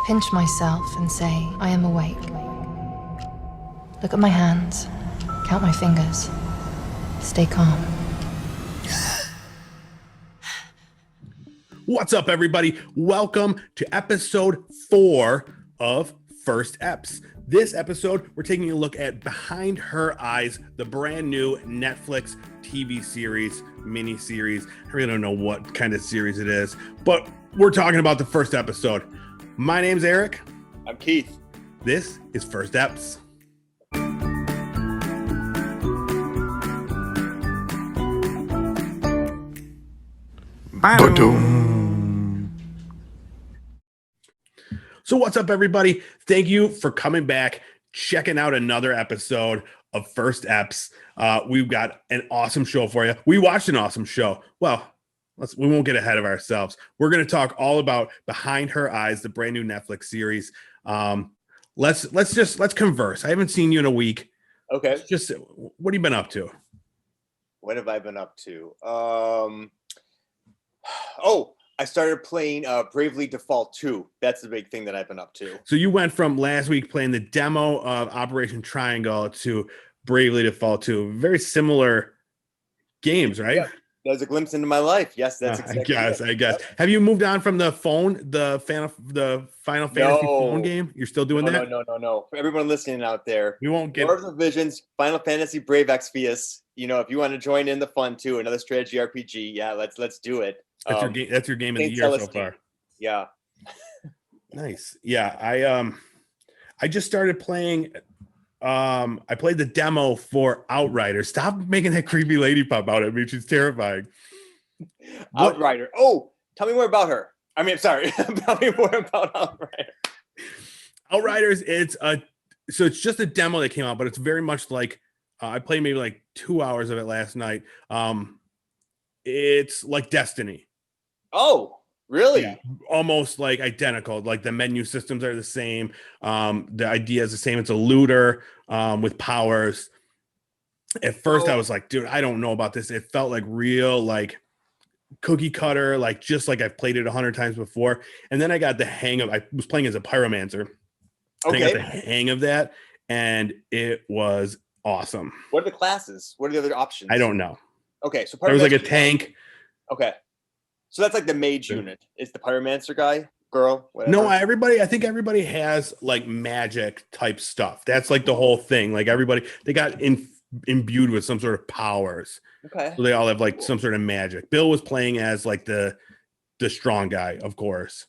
pinch myself and say, I am awake. Look at my hands, count my fingers, stay calm. What's up, everybody? Welcome to episode 4 of First Eps. This episode, we're taking a look at Behind Her Eyes, the brand new Netflix TV series, mini-series. I really don't know what kind of series it is, but we're talking about the first episode. My name's Eric. I'm Keith. This is First Eps. So what's up, everybody? Thank you for coming back, checking out another episode of First Eps. We've got an awesome show for you. We watched an awesome show. Well, we won't get ahead of ourselves. We're going to talk all about Behind Her Eyes, the brand new Netflix series. Let's converse. I haven't seen you in a week. Okay. Just what have you been up to? What have I been up to? I started playing Bravely Default 2. That's the big thing that I've been up to. So you went from last week playing the demo of Operation Triangle to Bravely Default 2. Very similar games, right? Yeah. There's a glimpse into my life. Yes, that's exactly I guess. Yep. Have you moved on from the phone, the Final Fantasy phone game? You're still doing that? No. For everyone listening out there, We won't get Lord of the Visions, Final Fantasy Brave Exvius. You know, if you want to join in the fun too, another strategy RPG, yeah, let's do it. That's your game of the Saint year Celestine. so far. Yeah. Nice. Yeah, I just started playing. I played the demo for Outriders. Stop making that creepy lady pop out at me. She's terrifying. Outrider. Oh, tell me more about her. I mean, sorry. Tell me more about Outrider. Outriders, it's just a demo that came out, but it's very much like I played maybe like 2 hours of it last night. It's like Destiny. Oh, really? Yeah, almost like identical. Like the menu systems are the same. The idea is the same. It's a looter with powers. At first, I was like, dude, I don't know about this. It felt like real, like cookie cutter, like just like I've played it 100 times before. And then I got the hang of. I was playing as a pyromancer. And I got the hang of that, and it was awesome. What are the classes? What are the other options? I don't know. Okay, so there was like a tank. Okay, so that's like the mage unit. Is the pyromancer guy, girl? Whatever. No, I think everybody has like magic type stuff. That's like the whole thing. Like everybody, they got imbued with some sort of powers. Okay. So they all have like some sort of magic. Bill was playing as like the strong guy, of course.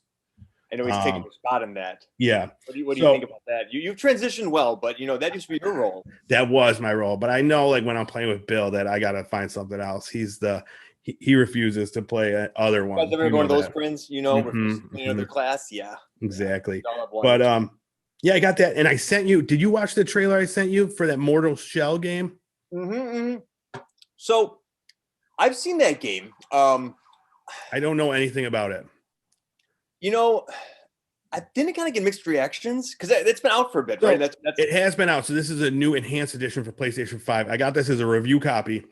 I know he's taking a spot in that. Yeah. What do you think about that? You've transitioned well, but you know that used to be your role. That was my role, but I know like when I'm playing with Bill that I gotta find something else. He refuses to play other ones. You guys ever one of those friends, refuses to play another class? Yeah. Exactly. Yeah. But yeah, I got that, and I sent you. Did you watch the trailer I sent you for that Mortal Shell game? So, I've seen that game. I don't know anything about it. I didn't kind of get mixed reactions because it's been out for a bit, right? That's it has been out. So this is a new enhanced edition for PlayStation 5. I got this as a review copy.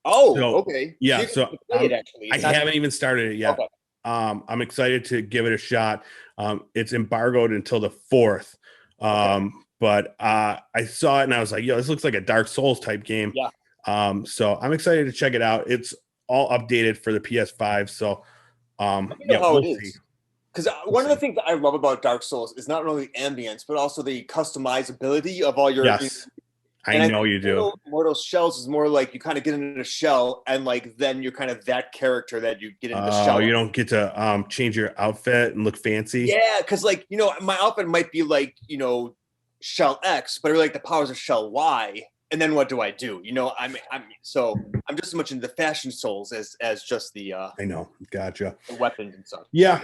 Oh, okay. Yeah, so I haven't even started it yet. Okay. I'm excited to give it a shot. It's embargoed until the 4th. But I saw it and I was like, yo, this looks like a Dark Souls type game. Yeah. So I'm excited to check it out. It's all updated for the PS5. So we'll see. Because one of the things that I love about Dark Souls is not only the ambience, but also the customizability of all your. Yes, I know you do. Mortal Shells is more like you kind of get into a shell, and like then you're kind of that character that you get into the shell. You don't get to change your outfit and look fancy. Yeah, because like my outfit might be like Shell X, but like the powers of Shell Y. And then what do I do? I'm just as much into the fashion souls as just the. I know, gotcha. The weapons and stuff. Yeah,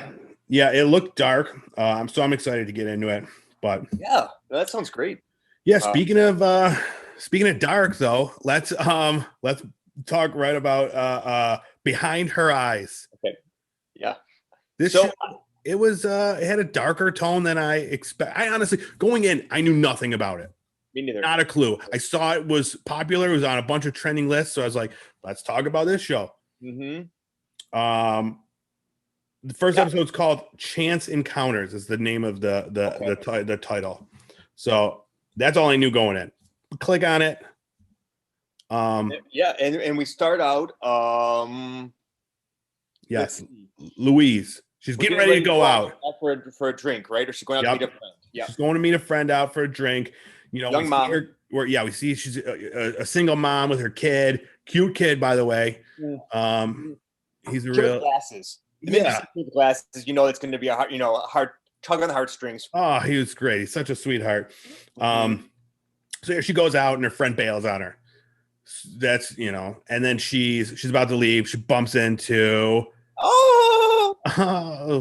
it looked dark. So I'm excited to get into it. But yeah, that sounds great. Yeah, speaking of dark though, let's talk right about Behind Her Eyes. Okay. Yeah. This show, it had a darker tone than I expect. I honestly, going in, I knew nothing about it. Me neither. Not a clue. I saw it was popular. It was on a bunch of trending lists. So I was like, let's talk about this show. Mm-hmm. The first Yeah. episode's called Chance Encounters is the name of the title. So that's all I knew going in. Click on it. Yeah, and we start out. Yes, Louise. She's getting ready to go out for a drink, right? Or she's going out to meet a friend. Yeah, she's going to meet a friend out for a drink. You know, young mom. We see she's a single mom with her kid. Cute kid, by the way. He's a Kid real with glasses. Yeah. With glasses, you know it's going to be a hard tug on the heartstrings. Oh, he was great. He's such a sweetheart. So yeah, she goes out and her friend bails on her. That's and then she's about to leave. She bumps into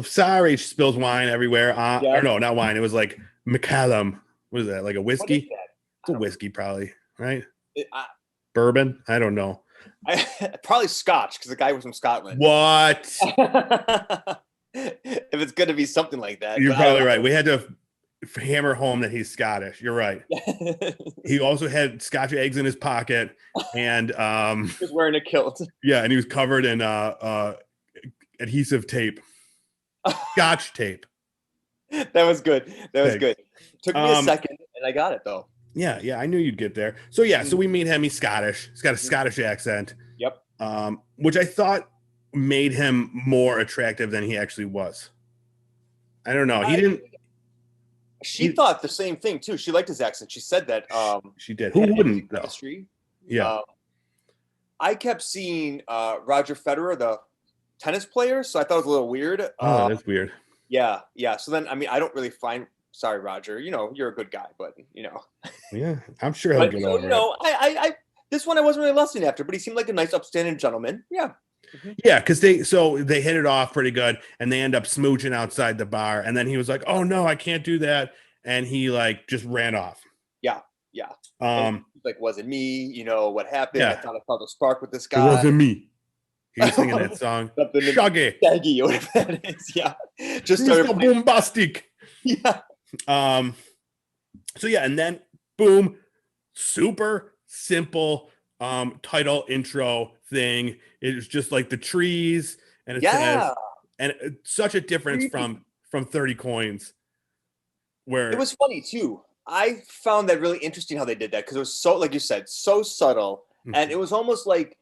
sorry. She spills wine everywhere. Or no, not wine. It was like Macallum. What is that? Like a whiskey? It's a whiskey, probably, right? Bourbon? I don't know. Probably Scotch, because the guy was from Scotland. What? If it's going to be something like that. You're probably right. We had to hammer home that he's Scottish. You're right. He also had Scotch eggs in his pocket, and he was wearing a kilt. Yeah, and he was covered in adhesive tape, Scotch tape. That was good. Good. Took me a second, and I got it though. Yeah, I knew you'd get there. So so we meet him. He's Scottish. He's got a Scottish accent. Yep. Which I thought made him more attractive than he actually was. I don't know. He didn't. She thought the same thing too. She liked his accent. She said that. She did. Who wouldn't though? Yeah. I kept seeing Roger Federer, the tennis player, so I thought it was a little weird. Oh, that's weird. Yeah. So then, I mean, I don't really find. Sorry, Roger. You're a good guy, but Yeah, I'm sure he'll get over it. I this one I wasn't really lusting after, but he seemed like a nice, upstanding gentleman. Yeah. Yeah, because they hit it off pretty good, and they end up smooching outside the bar, and then he was like, "Oh no, I can't do that," and he like just ran off. Yeah. Like, wasn't me. What happened? Yeah. I thought I felt a spark with this guy. It wasn't me. He was singing that song. Shaggy. Shaggy, or whatever that is. Yeah. Just started bombastic. Yeah. So yeah, and then boom, super simple title intro thing. It was just like the trees, and it says, and it's such a difference from 30 coins. Where it was funny too. I found that really interesting how they did that, because it was so, like you said, so subtle, and it was almost like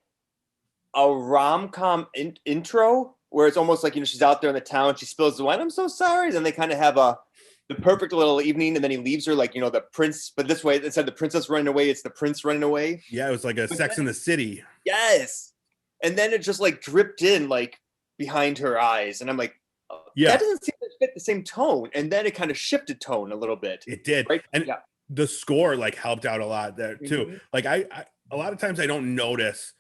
a rom-com intro where it's almost like she's out there in the town, she spills the wine, I'm so sorry, and then they kind of have the perfect little evening, and then he leaves her like the prince, but this way instead of the princess running away, it's the prince running away. Yeah, it was like a Sex in the City. Yes, and then it just like dripped in like behind her eyes, and I'm like, that doesn't seem to fit the same tone. And then it kind of shifted tone a little bit. It did, right? And the score like helped out a lot there too. Like I a lot of times I don't notice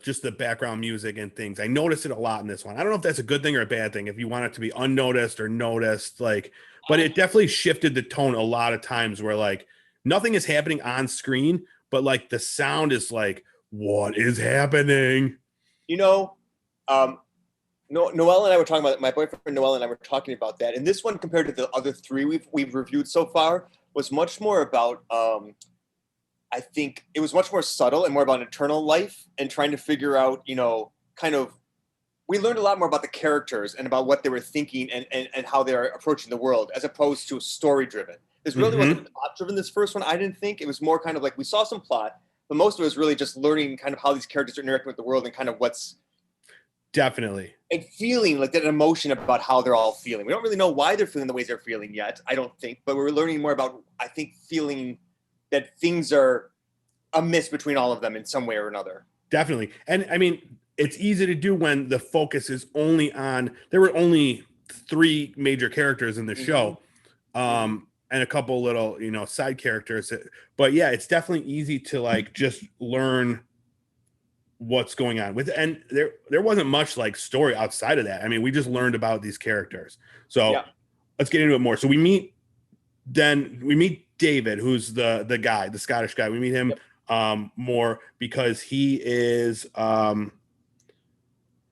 just the background music and things. I notice it a lot in this one. I don't know if that's a good thing or a bad thing, if you want it to be unnoticed or noticed, like, but it definitely shifted the tone a lot of times where like nothing is happening on screen, but like the sound is like, what is happening? Noelle and I were talking about it. My boyfriend Noelle and I were talking about that. And this one, compared to the other three we've reviewed so far, was much more about I think it was much more subtle and more about eternal life and trying to figure out, kind of, we learned a lot more about the characters and about what they were thinking and how they are approaching the world, as opposed to story driven. This really wasn't plot driven, this first one, I didn't think. It was more kind of like, we saw some plot, but most of it was really just learning kind of how these characters are interacting with the world and kind of what's definitely, and feeling like that emotion about how they're all feeling. We don't really know why they're feeling the ways they're feeling yet, I don't think, but we're learning more about, I think, feeling that things are amiss between all of them in some way or another. Definitely. And I mean, it's easy to do when the focus is only on, there were only 3 major characters in the show, and a couple little, side characters. But yeah, it's definitely easy to like just learn what's going on with, and there wasn't much like story outside of that. I mean, we just learned about these characters. So let's get into it more. So we meet David, who's the guy, the Scottish guy. We meet him more because he is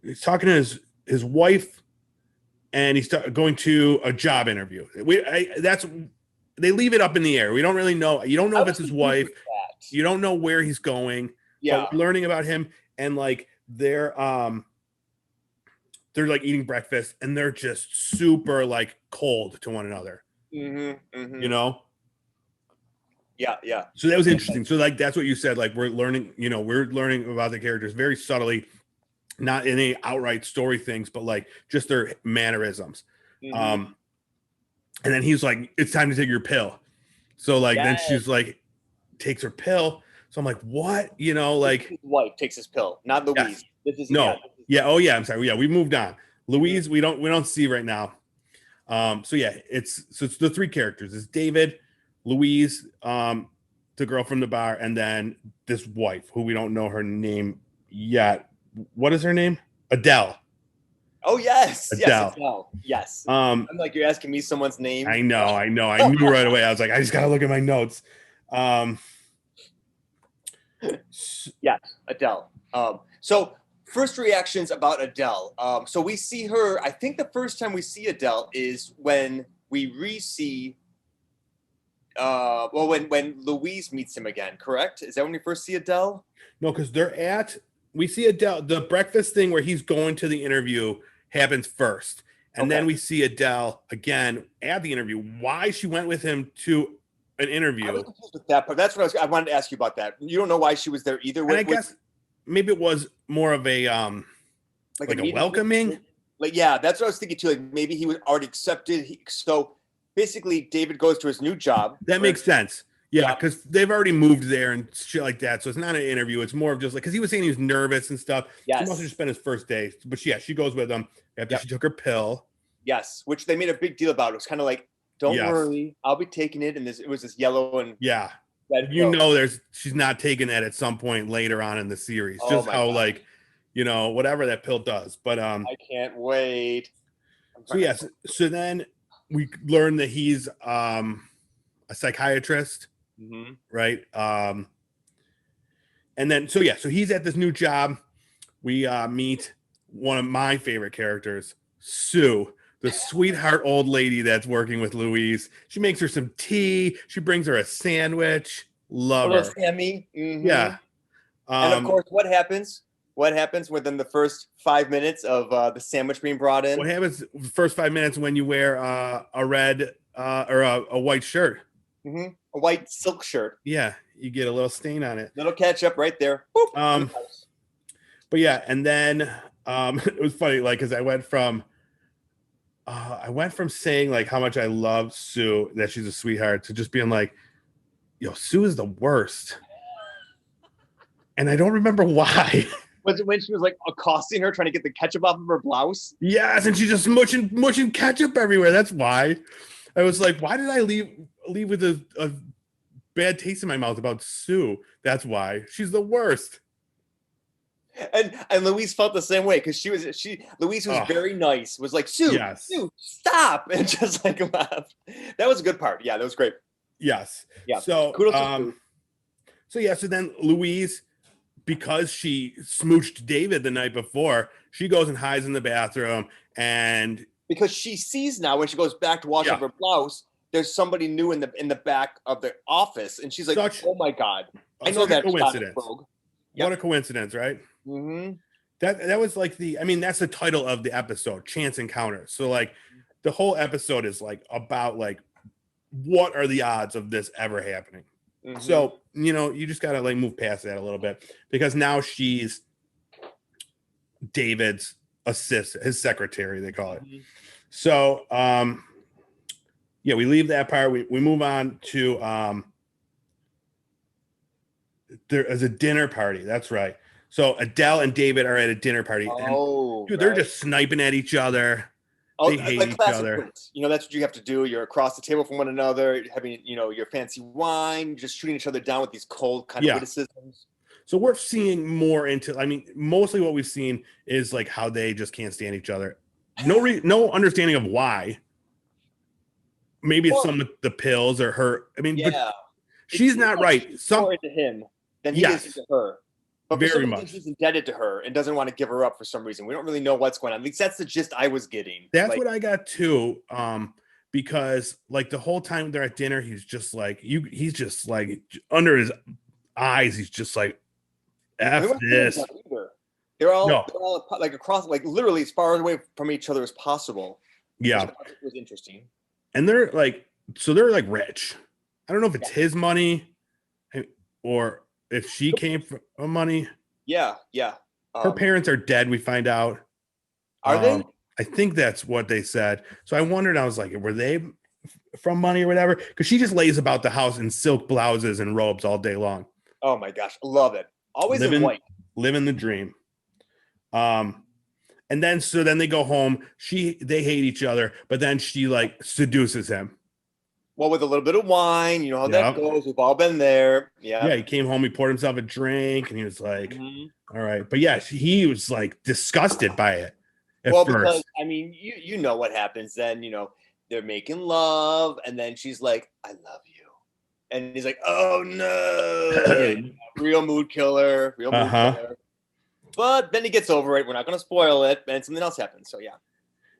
he's talking to his wife, and he's going to a job interview. They leave it up in the air. We don't really know. You don't know if it's his wife. You don't know where he's going. Yeah, but we're learning about him, and like they're they're like eating breakfast and they're just super like cold to one another, you know? Yeah. So that was interesting. So like, that's what you said. Like we're learning about the characters very subtly, not in any outright story things, but like just their mannerisms. And then he's like, it's time to take your pill. So like, then she's like, takes her pill. So I'm like, what? You know, like his wife takes his pill, not Louise. Yes. This is no. Yeah. Oh yeah. I'm sorry. Yeah. We moved on. Louise, we don't see right now. So yeah, it's the three characters. It's David, Louise, the girl from the bar, and then this wife who we don't know her name yet. What is her name? Adele. Oh yes, Adele. Yes. I'm like, you're asking me someone's name. I know. I knew right away. I was like, I just gotta look at my notes. Yes, Adele. So first reactions about Adele. So we see her. I think the first time we see Adele is when we re-see. When Louise meets him again, correct? Is that when we first see Adele? No, because we see Adele. The breakfast thing where he's going to the interview happens first, and then we see Adele again at the interview. Why she went with him to an interview? I was confused with that, but that's what I wanted to ask you about that. You don't know why she was there either. And I guess maybe it was more of a like a welcoming. Like that's what I was thinking too. Like maybe he was already accepted. So basically, David goes to his new job. That makes sense. Yeah, because they've already moved there and shit like that. So it's not an interview. It's more of just like, because he was saying he was nervous and stuff. Yes. He must have just been his first day. But yeah, she goes with him after she took her pill. Yes, which they made a big deal about. It was kind of like, don't worry, I'll be taking it. And it was this yellow and red pill. She's not taking that at some point later on in the series. Just how God. Like, whatever that pill does. But I can't wait. So yes, so then we learn that he's a psychiatrist. Right. And then so he's at this new job. We meet one of my favorite characters, Sue, the sweetheart old lady that's working with Louise. She makes her some tea. She brings her a sandwich. Love her. Sammy. Yeah. And of course, what happens? What happens within the first 5 minutes of the sandwich being brought in? What happens the first 5 minutes when you wear a red or a white shirt? A white silk shirt. Yeah, you get a little stain on it. Little ketchup right there. Boop. But yeah, and then it was funny, like, because I went from saying like how much I love Sue, that she's a sweetheart, to just being like, yo, Sue is the worst. And I don't remember why. Was it when she was like accosting her, trying to get the ketchup off of her blouse? Yes, and she's just mushing ketchup everywhere. That's why. I was like, why did I leave with a bad taste in my mouth about Sue? That's why. She's the worst. And Louise felt the same way, because Louise was very nice, was like, Sue, stop, and just like laughed. That was a good part. Yeah, that was great. Yes. Yeah. So kudos to Sue. So then Louise, because she smooched David the night before, she goes and hides in the bathroom, and because she sees now when she goes back to wash up her blouse, there's somebody new in the back of the office, and she's like, "Oh my God, I know that coincidence. What a coincidence, right?" That was like that's the title of the episode, Chance Encounter. So like the whole episode is like about like, what are the odds of this ever happening? So you just gotta like move past that a little bit, because now she's David's assistant, his secretary, they call it. So we leave that part. We move on to there is a dinner party. That's right. So Adele and David are at a dinner party. And, dude, they're just sniping at each other. They hate like each other. Wits. That's what you have to do. You're across the table from one another, having your fancy wine, just shooting each other down with these cold kind of witticisms. So we're seeing more into. Mostly what we've seen is like how they just can't stand each other. No understanding of why. Maybe it's some of the pills or her. But she's not right. More into him than he is into her. But very much. He's indebted to her and doesn't want to give her up for some reason. We don't really know what's going on. At least that's the gist I was getting. That's what I got too. Because like the whole time they're at dinner, he's just like he's just like under his eyes, he's just like F this. No. they're all like across, like literally as far away from each other as possible. Which I Yeah. thought was interesting. And they're like, so they're like rich. I don't know if it's Yeah. his money or if she came from money. Yeah, yeah. Her parents are dead, we find out. Are they? I think that's what they said. So I wondered, I was like, were they from money or whatever? Because she just lays about the house in silk blouses and robes all day long. Oh my gosh, love it. Always in white. Living the dream. And then they go home. They hate each other, but then she like seduces him. Well, with a little bit of wine, you know how Yep. that goes. We've all been there. Yeah. Yeah, he came home, he poured himself a drink, and he was like, Mhm. all right. But yeah, he was like disgusted by it at Well, first. because I mean, you know what happens then. You know, they're making love, and then she's like, "I love you," and he's like, "Oh no!" Real mood killer. Real mood killer. But then he gets over it. We're not going to spoil it, and something else happens. So yeah.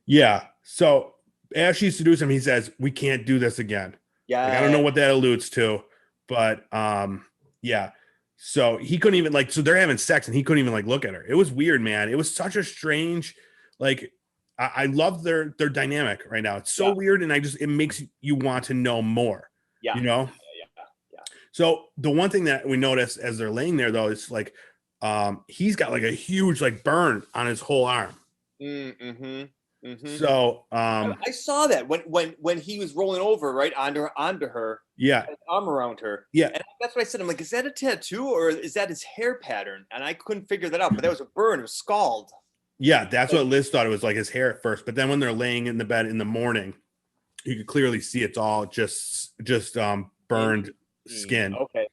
Yeah. So as she seduces him, he says, "We can't do this again." Yeah. Like, I don't know what that alludes to, but yeah. So he couldn't even like. So they're having sex, and he couldn't even like look at her. It was weird, man. It was such a strange, like. I love their dynamic right now. It's so weird, and it makes you want to know more. Yeah. You know. Yeah. So the one thing that we notice as they're laying there, though, is like, he's got like a huge like burn on his whole arm. So I saw that when he was rolling over right onto her. Yeah, his arm around her. Yeah, and that's what I said. I'm like, is that a tattoo or is that his hair pattern? And I couldn't figure that out. But that was a burn. It was scald. Yeah, that's what Liz thought. It was like his hair at first, but then when they're laying in the bed in the morning, you can clearly see it's all just burned skin. Okay.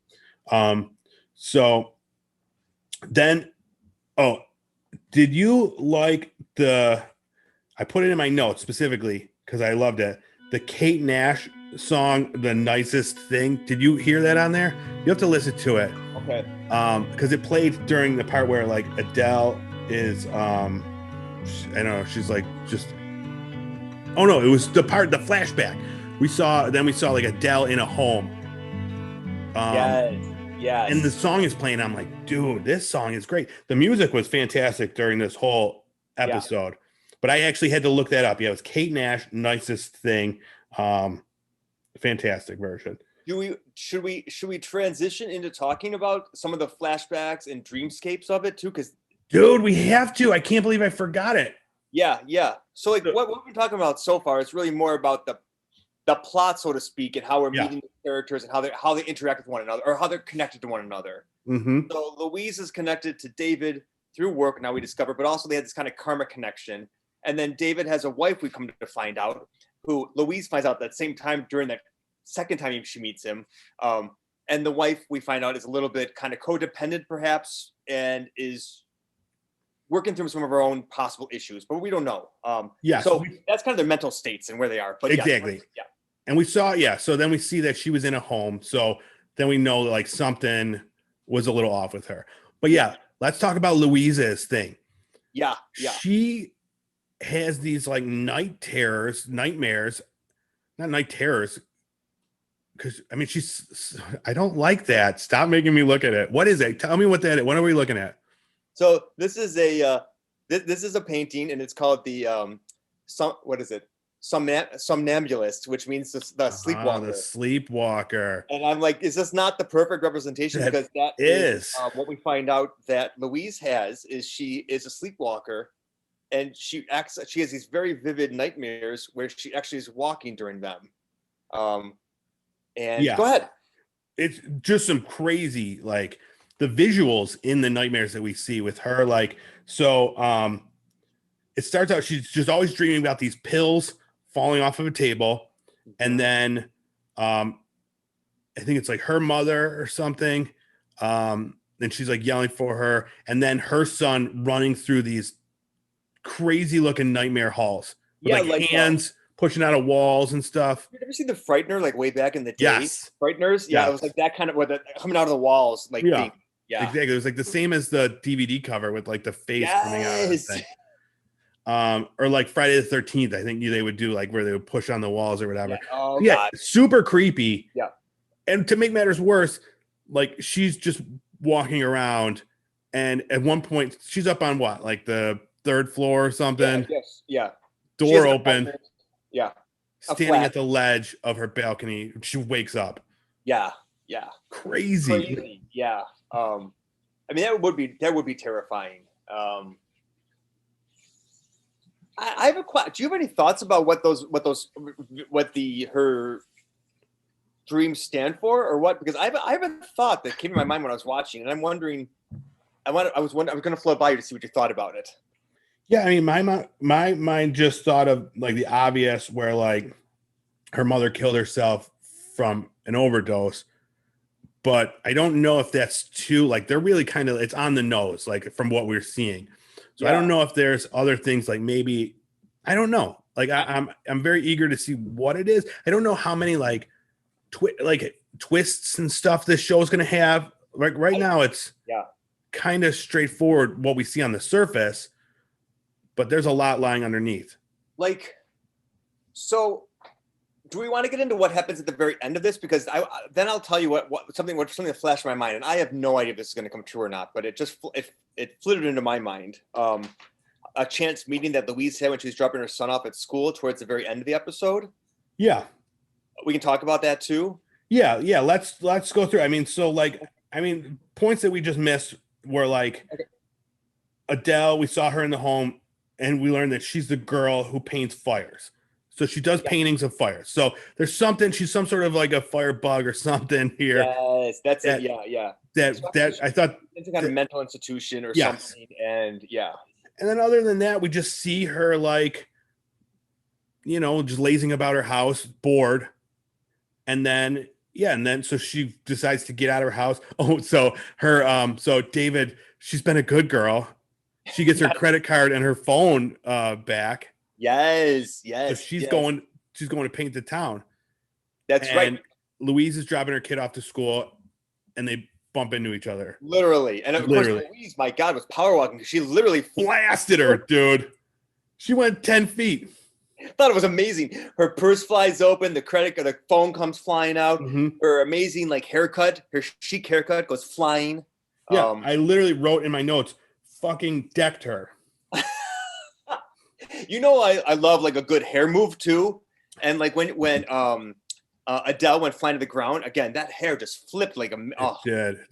So then, did you like I put it in my notes specifically because I loved it. The Kate Nash song, "The Nicest Thing." Did you hear that on there? You have to listen to it. Okay. Because it played during the part where like Adele is I don't know, she's like just oh no, it was the flashback we saw like Adele in a home, yes, and the song is playing. I'm like, dude, this song is great. The music was fantastic during this whole episode, but I actually had to look that up. It was Kate Nash, "Nicest Thing." Fantastic version. Should we transition into talking about some of the flashbacks and dreamscapes of it too? Because dude, we have to. I can't believe I forgot it. Yeah. So like what we're talking about so far is really more about the plot, so to speak, and how we're meeting the characters and how they interact with one another or how they're connected to one another. Mm-hmm. So Louise is connected to David through work, now we discover, but also they had this kind of karma connection. And then David has a wife, we come to find out, who Louise finds out that same time during that second time she meets him. And the wife, we find out, is a little bit kind of codependent perhaps and is working through some of her own possible issues, but we don't know. So that's kind of their mental states and where they are. But exactly. Yeah. And we saw, so then we see that she was in a home. So then we know like something was a little off with her. But let's talk about Louise's thing. Yeah. She has these like nightmares, not night terrors. Because I mean, I don't like that. Stop making me look at it. What is it? Tell me what that is. What are we looking at? So this is a painting, and it's called the somnambulist, which means the sleepwalker. The sleepwalker. And I'm like, is this not the perfect representation? Because that is what we find out that Louise is she is a sleepwalker, and she has these very vivid nightmares where she actually is walking during them. Go ahead. It's just some crazy, like the visuals in the nightmares that we see with her. Like, so it starts out, she's just always dreaming about these pills falling off of a table. And then I think it's like her mother or something. And she's like yelling for her. And then her son running through these crazy looking nightmare halls with like hands pushing out of walls and stuff. You ever see The Frightener, like way back in the day? Yes. Frighteners? Yeah, it was like that kind of, coming out of the walls. Like, exactly. It was like the same as the DVD cover with like the face coming out of the thing. Or like Friday the 13th, I think they would do like where they would push on the walls or whatever. God. Super creepy. Yeah. And to make matters worse, like she's just walking around And at one point, she's up on what, like the third floor or something? Yes. Yeah. She Door has an open, apartment. Yeah. A standing flat. at the ledge of her balcony. She wakes up. Yeah. Yeah. Crazy. Crazy. Yeah. I mean, that would be terrifying. I have a question. Do you have any thoughts about what her dreams stand for, or what? Because I have a thought that came to my mind when I was watching, and I'm wondering. I was going to float by you to see what you thought about it. Yeah, I mean, my mind just thought of like the obvious, where like her mother killed herself from an overdose, but I don't know if that's too, like, they're really kind of, it's on the nose, like from what we're seeing. So I don't know if there's other things, like maybe, I don't know. Like I'm very eager to see what it is. I don't know how many like twists and stuff this show is going to have. Like right now, it's kind of straightforward what we see on the surface, but there's a lot lying underneath. Like, so do we want to get into what happens at the very end of this? Because then I'll tell you what something that flashed in my mind, and I have no idea if this is going to come true or not, but it flitted into my mind. A chance meeting that Louise had when she was dropping her son off at school towards the very end of the episode. Yeah, we can talk about that too. Yeah. Let's go through. I mean, so like, points that we just missed were like Adele. We saw her in the home, and we learned that she's the girl who paints fires. So she does paintings of fire. So there's something, she's some sort of like a fire bug or something here. Yes, that's it. Yeah. That I thought it's a kind of mental institution or something. And And then other than that, we just see her like, just lazing about her house, bored. And then, so she decides to get out of her house. Oh, so her, so David, she's been a good girl. She gets her credit card and her phone back. Yes. So she's going to paint the town. That's right. Louise is dropping her kid off to school, and they bump into each other. Literally. And of course, Louise, my God, was power walking. She literally blasted her, dude. She went 10 feet. I thought it was amazing. Her purse flies open, the phone comes flying out. Mm-hmm. Her amazing haircut, her chic haircut goes flying. Yeah, I literally wrote in my notes, fucking decked her. I love like a good hair move too. And like when Adele went flying to the ground, again, that hair just flipped like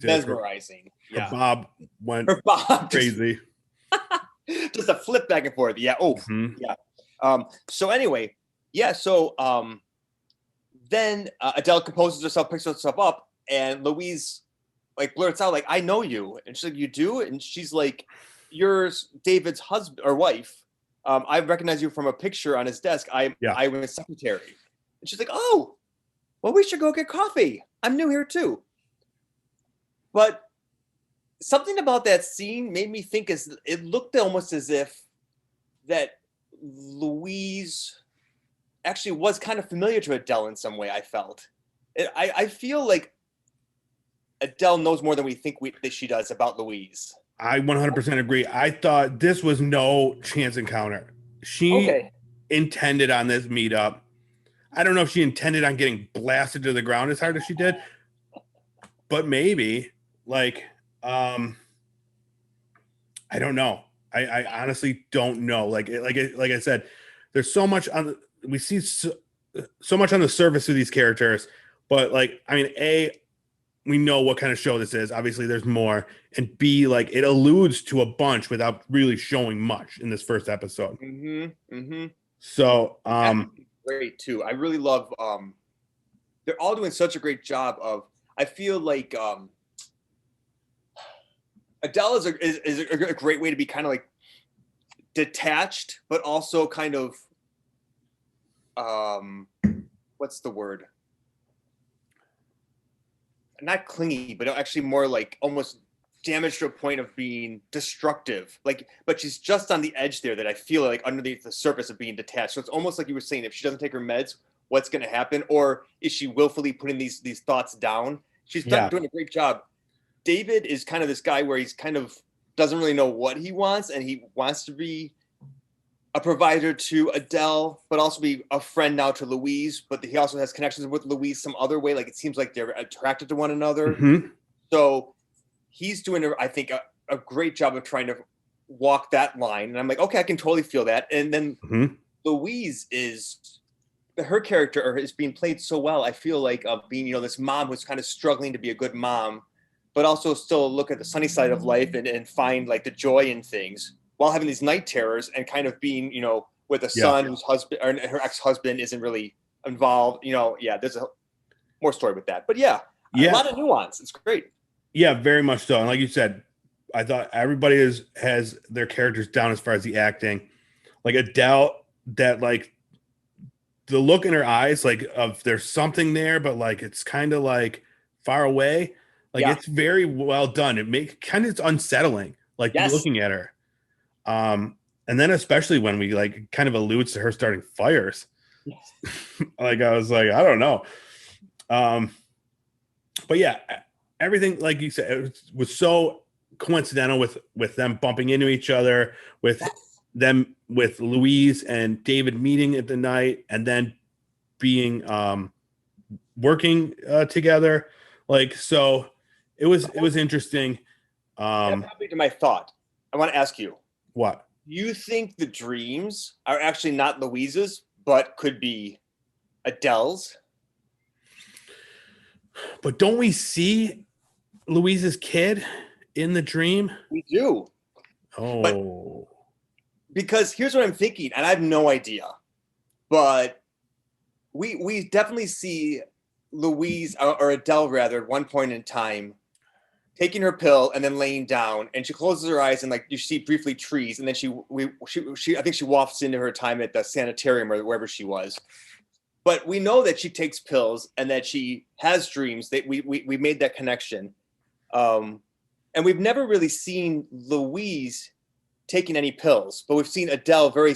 mesmerizing. Her bob went crazy. Just a flip back and forth. Yeah. Oh, yeah. So anyway, so then Adele composes herself, picks herself up, and Louise like blurts out like, "I know you," and she's like, "You do?" And she's like, "You're David's husband or wife. I recognize you from a picture on his desk. I was his secretary." And she's like, "Oh, well, we should go get coffee. I'm new here too." But something about that scene made me think it looked almost as if that Louise actually was kind of familiar to Adele in some way. I felt I feel like Adele knows more than we think that she does about Louise. I 100% agree. I thought this was no chance encounter. She intended on this meetup. I don't know if she intended on getting blasted to the ground as hard as she did, but maybe I don't know. I honestly don't know. Like I said, there's so much we see so much on the surface of these characters, but we know what kind of show this is. Obviously there's more, and B, like it alludes to a bunch without really showing much in this first episode. So, great too. I really love, they're all doing such a great job of, I feel like, Adele is a great way to be kind of like detached, but also kind of, what's the word? Not clingy, but actually more like almost damaged to a point of being destructive. But she's just on the edge there that I feel like underneath the surface of being detached. So it's almost like you were saying, if she doesn't take her meds, what's going to happen? Or is she willfully putting these thoughts down? She's doing a great job. David is kind of this guy where he's kind of doesn't really know what he wants, and he wants to be a provider to Adele, but also be a friend now to Louise. But he also has connections with Louise some other way. Like it seems like they're attracted to one another. So he's doing, I think, a great job of trying to walk that line. And I'm like, okay, I can totally feel that. And then Louise her character is being played so well. I feel like of being, you know, this mom who's kind of struggling to be a good mom, but also still look at the sunny side of life and find like the joy in things while having these night terrors and kind of being, you know, with a son whose husband or her ex-husband isn't really involved. You know, there's a more story with that. But a lot of nuance. It's great. Yeah, very much so. And like you said, I thought everybody has their characters down as far as the acting. Like Adele, that like the look in her eyes, like of there's something there, but like it's kind of like far away. Like it's very well done. It makes kind of unsettling, like looking at her. And then especially when we like kind of alludes to her starting fires. Yes. Like I was like, I don't know. But yeah, everything like you said, it was so coincidental with them bumping into each other, with them with Louise and David meeting at the night, and then being working together. Like so, it was interesting. That brought me to my thought. I want to ask you, what you think the dreams are actually not Louise's, but could be Adele's? But don't we see Louise's kid in the dream? We do. Oh. But because here's what I'm thinking, and I have no idea, but we definitely see Louise or Adele rather at one point in time taking her pill and then laying down, and she closes her eyes and like you see briefly trees, and then she I think she wafts into her time at the sanitarium or wherever she was. But we know that she takes pills and that she has dreams. That we made that connection, and we've never really seen Louise taking any pills, but we've seen Adele very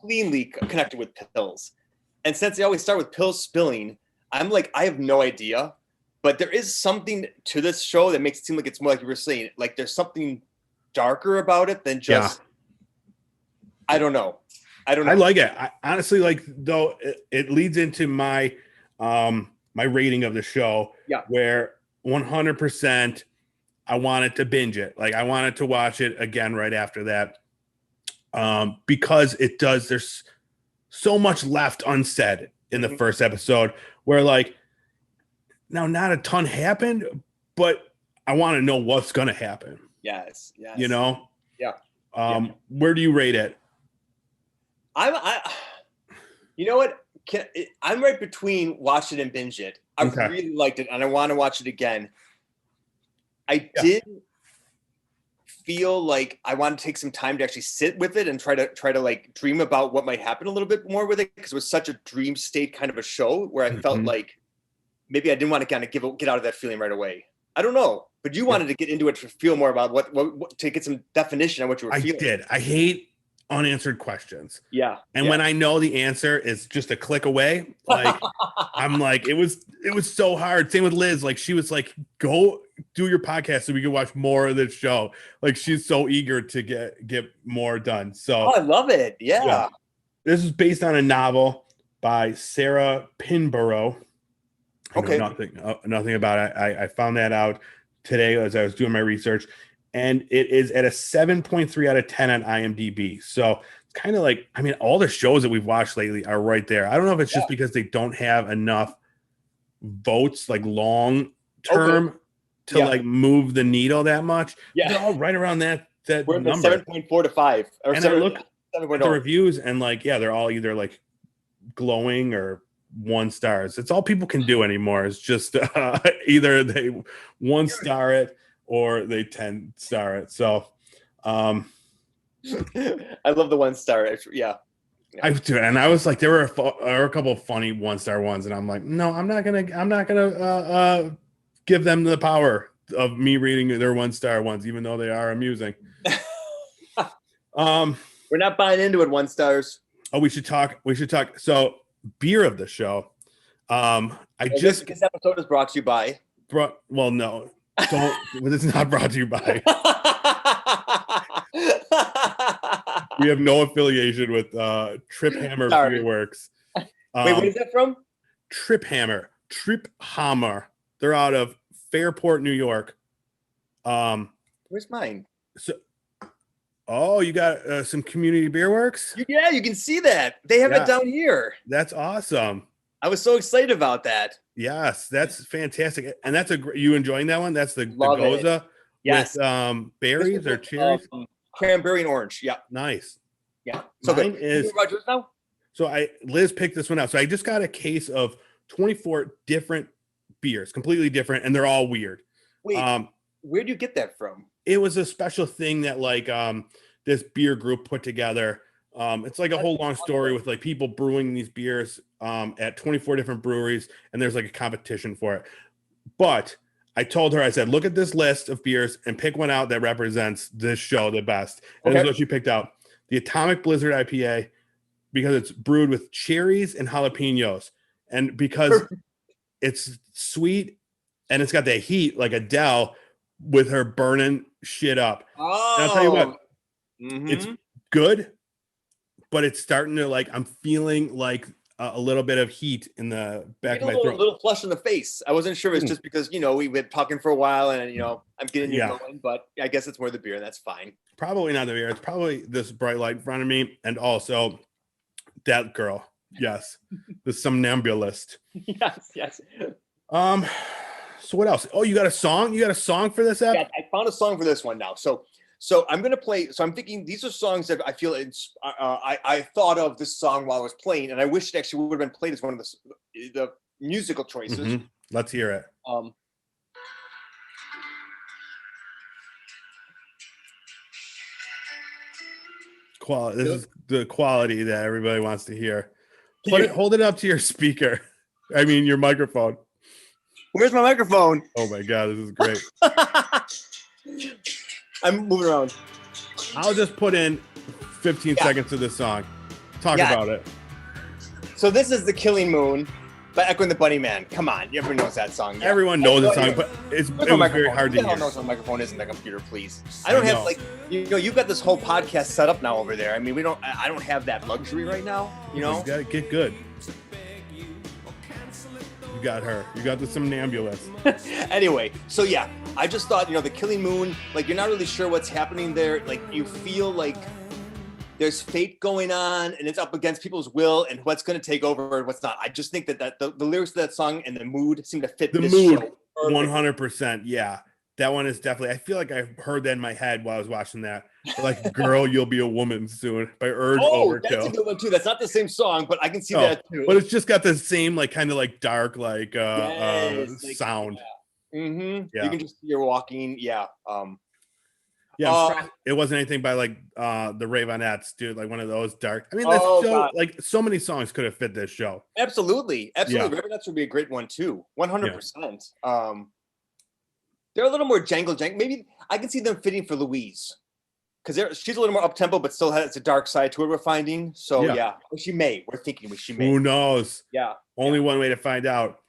cleanly connected with pills. And since they always start with pills spilling, I'm like, I have no idea. But there is something to this show that makes it seem like it's more like you were saying, like there's something darker about it than just. I don't know. I like it. I honestly like though it leads into my my rating of the show. Yeah. Where 100% I wanted to binge it. Like I wanted to watch it again right after that. Because there's so much left unsaid in the first episode where like now not a ton happened, but I want to know what's going to happen. Yes. You know? Yeah. Where do you rate it? You know what? I'm right between watch it and binge it. I really liked it and I want to watch it again. I did feel like I want to take some time to actually sit with it and try to like dream about what might happen a little bit more with it, because it was such a dream state kind of a show where I felt like maybe I didn't want to kind of get out of that feeling right away. I don't know, but you wanted to get into it to feel more about what to get some definition on what you were feeling. I did. I hate unanswered questions. Yeah. And when I know the answer is just a click away, like I'm like, it was so hard. Same with Liz. Like she was like, go do your podcast so we can watch more of this show. Like she's so eager to get more done. So I love it. Yeah. This is based on a novel by Sarah Pinborough. Okay. Nothing about it. I found that out today as I was doing my research. And it is at a 7.3 out of 10 on IMDb. So it's kind of like, I mean, all the shows that we've watched lately are right there. I don't know if it's just because they don't have enough votes, like long term, to like move the needle that much. Yeah. They're all right around that We're number. 7.4 to 5. Or and 7, I look at 7.0. the reviews and like, they're all either like glowing or 1 stars. It's all people can do anymore. It's just either they 1 star it or they 10 star it. So I love the 1 star. Yeah. I do. And I was like, there were a couple of funny 1-star ones. And I'm like, no, I'm not gonna give them the power of me reading their 1-star ones, even though they are amusing. We're not buying into it 1 stars. Oh, we should talk. So beer of the show. This episode is brought to you by. Well, no. This is not brought to you by. We have no affiliation with Trip Hammer Beer Works. Wait, where is that from? Trip Hammer. They're out of Fairport, New York. Where's mine? So, oh, you got some Community Beer Works? Yeah, you can see that. They have Yeah. it down here. That's awesome. I was so excited about that. Yes, that's fantastic. And that's you enjoying that one? That's the Love it. Goza Yes. with berries or This was, cherries? cranberry and orange. Yeah. Nice. Yeah. So Mine good. is- Rogers now? So Liz picked this one out. So I just got a case of 24 different beers, completely different, and they're all weird. Wait, where do you get that from? It was a special thing that like this beer group put together. It's like a whole long story with like people brewing these beers at 24 different breweries, and there's like a competition for it. But I told her, I said, look at this list of beers and pick one out that represents this show the best. And this is what she picked out: the Atomic Blizzard IPA, because it's brewed with cherries and jalapenos, and because it's sweet and it's got that heat like Adele with her burning shit up. Oh, And I'll tell you what, it's good, but it's starting to like, I'm feeling like a little bit of heat in the back of my throat. A little flush in the face. I wasn't sure if it's just because, we've been talking for a while and, I'm getting you going, but I guess it's more the beer. And that's fine. Probably not the beer. It's probably this bright light in front of me. And also that girl. Yes. The somnambulist. Yes. So what else? Oh, you got a song? You got a song for this app? Yeah, I found a song for this one now. So I'm gonna play. So I'm thinking these are songs that I feel I thought of this song while I was playing, and I wish it actually would have been played as one of the musical choices. Mm-hmm. Let's hear it. This is the quality that everybody wants to hear. Hold it up to your speaker. I mean, your microphone. Where's my microphone? Oh my God, this is great. I'm moving around. I'll just put in 15 seconds of this song. Talk about it. So this is The Killing Moon by Echo and the Bunnymen. Come on, everyone knows that song. Yeah. Everyone knows the song, but it was very hard to hear. Knows what microphone is in the computer, please. I don't have you've got this whole podcast set up now over there. I mean, I don't have that luxury right now. You gotta get good. You got her. You got the somnambulist. Anyway, so yeah, I just thought, The Killing Moon, like you're not really sure what's happening there. Like you feel like there's fate going on and it's up against people's will and what's going to take over and what's not. I just think that the lyrics of that song and the mood seem to fit the this mood show 100%. Yeah. That one is definitely, I feel like I heard that in my head while I was watching that. Like, Girl, You'll Be a Woman Soon by Urge Overkill. That's a good one too. That's not the same song, but I can see that too. But it's just got the same, like, kind of like dark, like, sound. Yeah. Mm-hmm. Yeah. You can just see you're walking. Yeah. It wasn't anything by like the Ravenettes, dude. Like one of those dark. I mean, that's like so many songs could have fit this show. Absolutely. Yeah. Ravenettes would be a great one too. 100%. They're a little more jangle. Maybe I can see them fitting for Louise because she's a little more up tempo, but still has a dark side to it. We're finding. So she may. We're thinking she may. Who knows? Yeah. Only one way to find out,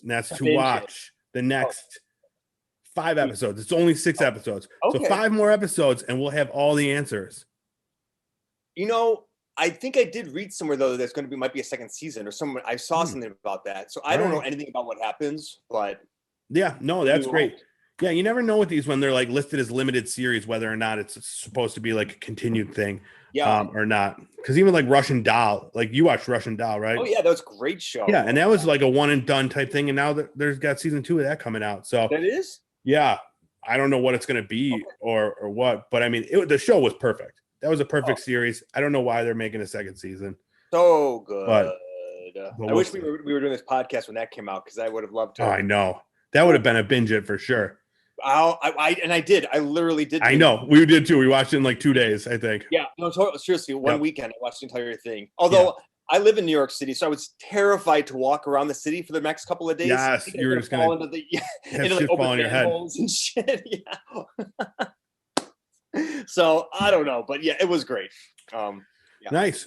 and that's to watch the next 5 episodes. It's only 6 episodes. Okay. So 5 more episodes, and we'll have all the answers. I think I did read somewhere though there's going to might be a second season or somewhere. I saw something about that. So I don't know anything about what happens, but yeah, no, that's great. Yeah, you never know with these when they're like listed as limited series whether or not it's supposed to be like a continued thing, or not. Because even like Russian Doll, like you watched Russian Doll, right? Oh yeah, that was a great show. Yeah, and that was like a one and done type thing, and now there's got season 2 of that coming out. So that is. Yeah, I don't know what it's going to be or what, but I mean, the show was perfect. That was a perfect series. I don't know why they're making a second season. So good. But I wish we were doing this podcast when that came out because I would have loved to. Oh, I know. That would have been a binge it for sure. I did. I literally did. I know. We did too. We watched it in like 2 days, I think. Yeah. No, seriously, one weekend I watched the entire thing. Although I live in New York City, so I was terrified to walk around the city for the next couple of days. Yes, you were just going to into like open manholes and shit. Yeah. So I don't know, but yeah, it was great. Nice.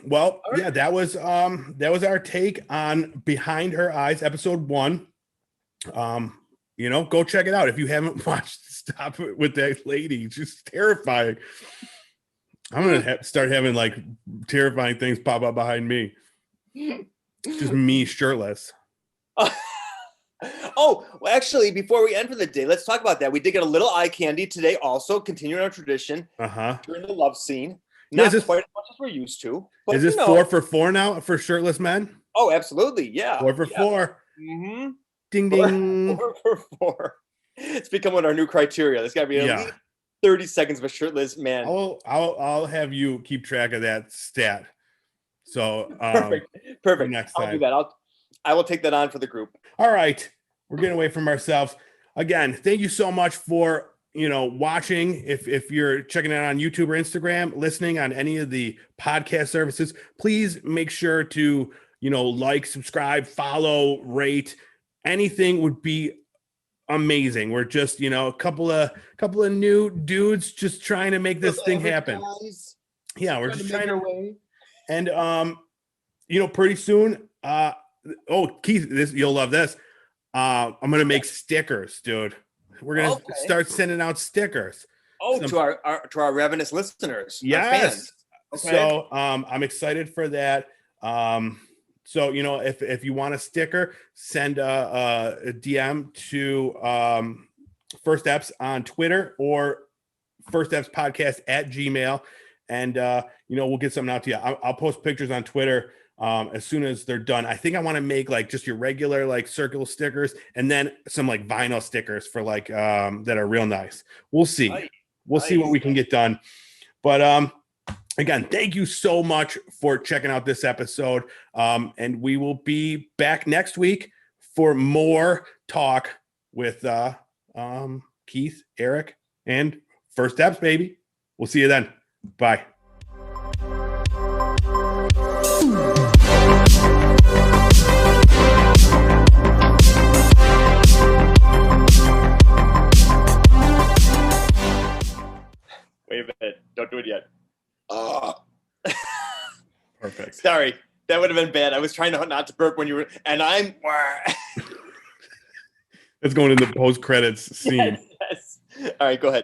Well, that was our take on Behind Her Eyes, episode 1. Go check it out if you haven't watched. Stop it with that lady. She's terrifying. I'm gonna start having like terrifying things pop up behind me. Just me shirtless. Oh, well, actually, before we end for the day, let's talk about that. We did get a little eye candy today, also continuing our tradition during the love scene. Yeah, Not quite as much as we're used to, but is this 4 for 4 now for shirtless men? Oh, absolutely, yeah. 4 for 4. Mm-hmm. Ding ding. 4 for 4. It's becoming our new criteria. There's got to be at least 30 seconds of a shirtless man. I'll have you keep track of that stat. So perfect. Next time. I'll do that. I will take that on for the group. All right, we're getting away from ourselves again. Thank you so much for watching. If you're checking it out on YouTube or Instagram, listening on any of the podcast services, please make sure to like, subscribe, follow, rate. Anything would be amazing. We're just a couple of new dudes just trying to make this thing happen. Yeah, we're just trying to way. And pretty soon, Keith, you'll love this. I'm gonna make stickers, dude. We're gonna start sending out stickers. To our ravenous listeners. Yes. Okay. So I'm excited for that. So if you want a sticker, send a DM to First Eps on Twitter or First Eps Podcast at Gmail, and we'll get something out to you. I'll post pictures on Twitter as soon as they're done. I think I want to make like just your regular like circle stickers, and then some like vinyl stickers for like that are real nice. We'll see. We'll see what we can get done. But again, thank you so much for checking out this episode. And we will be back next week for more talk with Keith, Eric, and First Eps, baby. We'll see you then. Bye. Wait a minute. Don't do it yet. Perfect. Sorry. That would have been bad. I was trying not to burp when you were, and I'm. It's going in the post-credits scene. Yes. All right, go ahead.